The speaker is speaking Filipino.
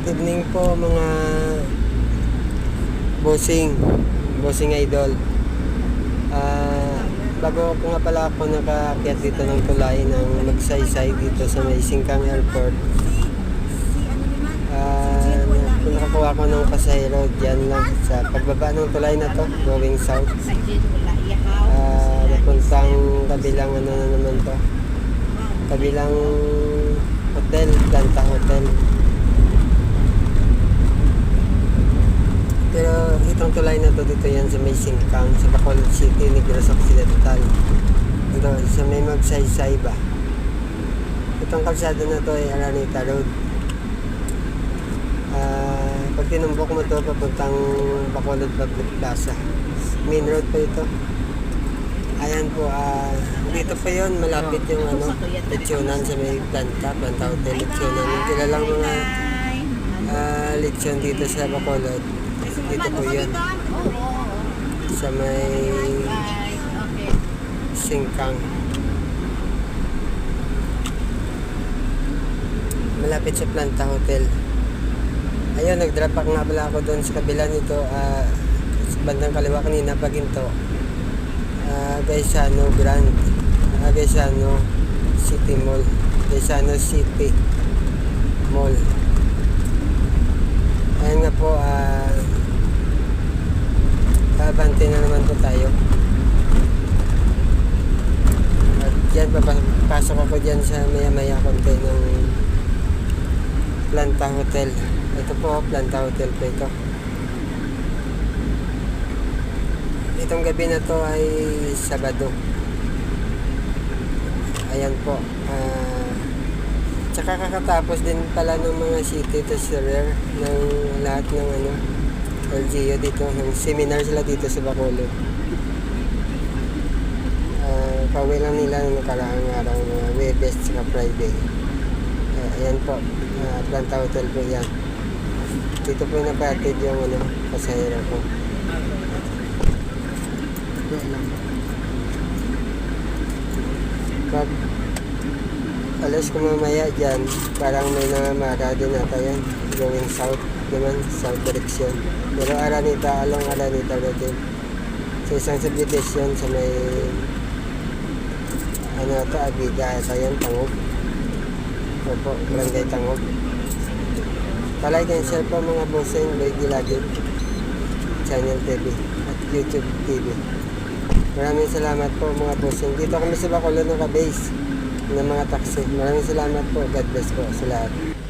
evening po mga bossing idol. Bago ko nga pala ako nakaakyat dito ng tulay ng magsaysay dito sa may Singkang Airport. Nakakuha ko ng pasahero dyan lang sa pagbaba ng tulay na to going south. Napuntang kabilang ano na naman to, kabilang hotel, Planta Hotel. Pero itong tulay na to dito yan sa may Singkang, sa Bacolod City, Negros Occidental. Dito sa may magsaysay ba. Itong kalsada na to ay Araneta Road. Pag tinumbok mo to papuntang Bacolod Public Plaza, main road pa ito. Ayan po, dito pa yon, malapit yung ano, lechonan sa may Planta Hotel, lechonan. Yung kilalang mga lechon dito sa Bacolod. Dito po yun, sa may Singkang. Malapit sa Planta Hotel. Ayun, nag-drop back nga pala ako doon sa kabila nito, sa bandang kaliwa kanina, paginto. Gaisano Grand, Gaisano City Mall, Gaisano City Mall. Ayan nga po, abante na naman po tayo. At dyan, papasok ako dyan sa maya-maya konti ng Planta Hotel. Ito po, Planta Hotel po ito. Itong gabi na to ay Sabado. Ayan po. Tsaka kakatapos din pala ng mga city tour ng lahat ng ano, LGU dito. Ng seminar sila dito sa Bacolod. Pauwi lang nila ng nakaraang araw na Webes at Friday. Ayan po. Planta Hotel po yan. Dito po napatid yung ano, pasahero ko. Pag alas ko mamaya dyan, parang may namara din ata yan, going south naman, south direction. Pero Araneta, along Araneta na din, sa isang subdivision sa may ano ito, Abida ata yan, Tangog. Opo, Barangay Tangog. Palike and share po mga bossing, Boy Gilagid Channel TV at YouTube TV. Maraming salamat po mga bossing. Dito kami sa Bacolod ng Kabase ng mga taxi. Maraming salamat po. God bless po sa lahat.